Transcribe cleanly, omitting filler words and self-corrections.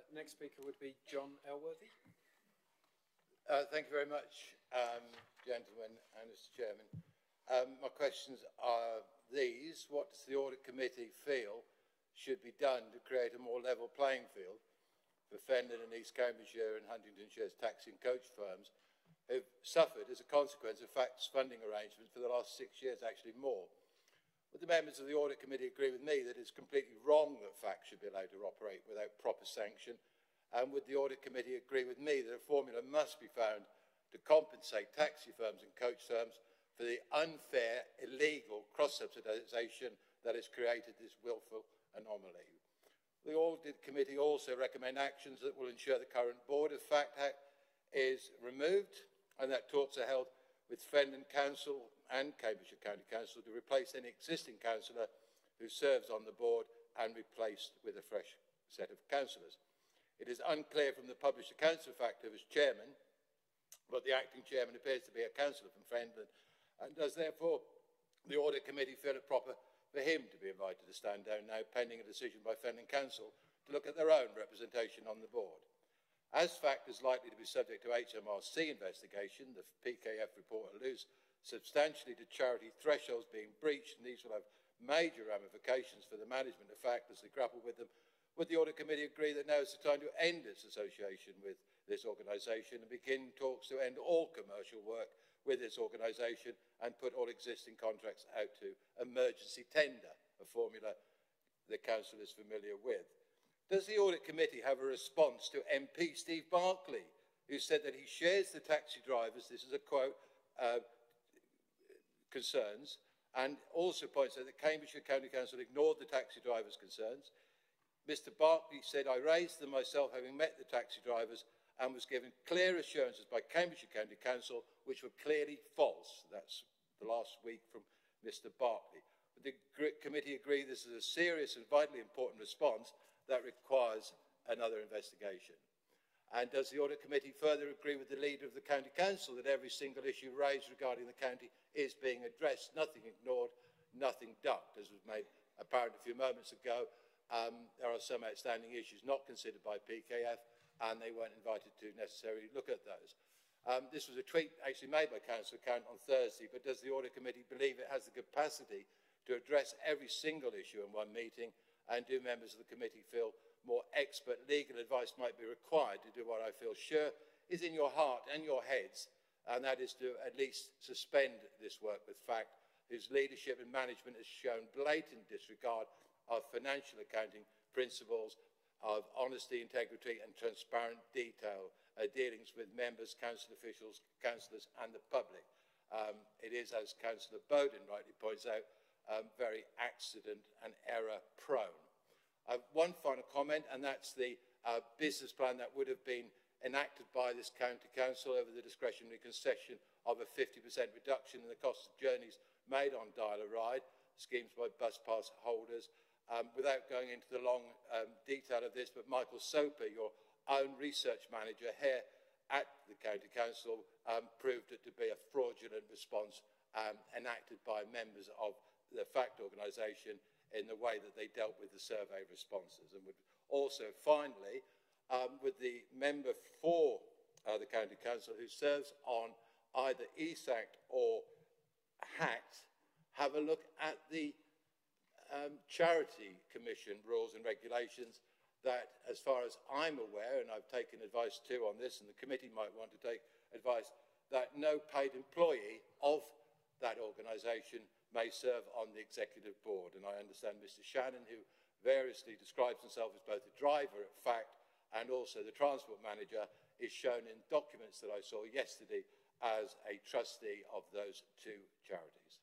Next speaker would be John Elworthy. Thank you very much, gentlemen and Mr. Chairman. My questions are these. What does the Audit Committee feel should be done to create a more level playing field for Fenland and East Cambridgeshire and Huntingdonshire's taxi and coach firms who've suffered as a consequence of FACT's funding arrangements for the last 6 years, actually more? Would the members of the Audit Committee agree with me that it's completely wrong that FACT should be allowed to operate without proper sanction? And would the Audit Committee agree with me that a formula must be found to compensate taxi firms and coach firms for the unfair, illegal cross-subsidisation that has created this willful anomaly? The Audit Committee also recommend actions that will ensure the current board of FACT is removed and that talks are held with Fenland Council and Cambridgeshire County Council to replace any existing councillor who serves on the board and replaced with a fresh set of councillors. It is unclear from the published accounts of FACT who is chairman, but the acting chairman appears to be a councillor from Fenland, and does therefore the Audit Committee feel it proper for him to be invited to stand down now, pending a decision by Fenland Council to look at their own representation on the board? As FACT is likely to be subject to HMRC investigation, the PKF report alludes substantially to charity thresholds being breached, and these will have major ramifications for the management of FACT as they grapple with them. Would the Audit Committee agree that now is the time to end its association with this organisation and begin talks to end all commercial work with this organisation and put all existing contracts out to emergency tender, a formula the Council is familiar with? Does the Audit Committee have a response to MP Steve Barclay, who said that he shares the taxi drivers, this is a quote, concerns, and also points out that Cambridgeshire County Council ignored the taxi drivers' concerns? Mr. Barclay said, "I raised them myself, having met the taxi drivers, and was given clear assurances by Cambridgeshire County Council, which were clearly false." That's the last week from Mr. Barclay. Would the committee agree this is a serious and vitally important response that requires another investigation? And does the Audit Committee further agree with the leader of the County Council that every single issue raised regarding the county is being addressed, nothing ignored, nothing ducked? As was made apparent a few moments ago, there are some outstanding issues not considered by PKF, and they weren't invited to necessarily look at those. This was a tweet actually made by Councillor Count on Thursday, but does the Audit Committee believe it has the capacity to address every single issue in one meeting, and do members of the committee feel more expert legal advice might be required to do what I feel sure is in your heart and your heads, and that is to at least suspend this work with FACT, whose leadership and management has shown blatant disregard of financial accounting principles, of honesty, integrity and transparent dealings with members, council officials, councillors and the public. It is, as Councillor Bowden rightly points out, very accident and error prone. One final comment, and that's the business plan that would have been enacted by this county council over the discretionary concession of a 50% reduction in the cost of journeys made on dial-a-ride schemes by bus pass holders. Without going into the long detail of this, but Michael Soper, your own research manager here at the County Council, proved it to be a fraudulent response enacted by members of the FACT organisation in the way that they dealt with the survey responses. And would also, finally, with the member for the County Council who serves on either ESACT or HACT, have a look at the Charity Commission rules and regulations that, as far as I'm aware, and I've taken advice too on this, and the committee might want to take advice, that no paid employee of that organisation may serve on the executive board. And I understand Mr. Shannon, who variously describes himself as both a driver at FACT and also the transport manager, is shown in documents that I saw yesterday as a trustee of those two charities.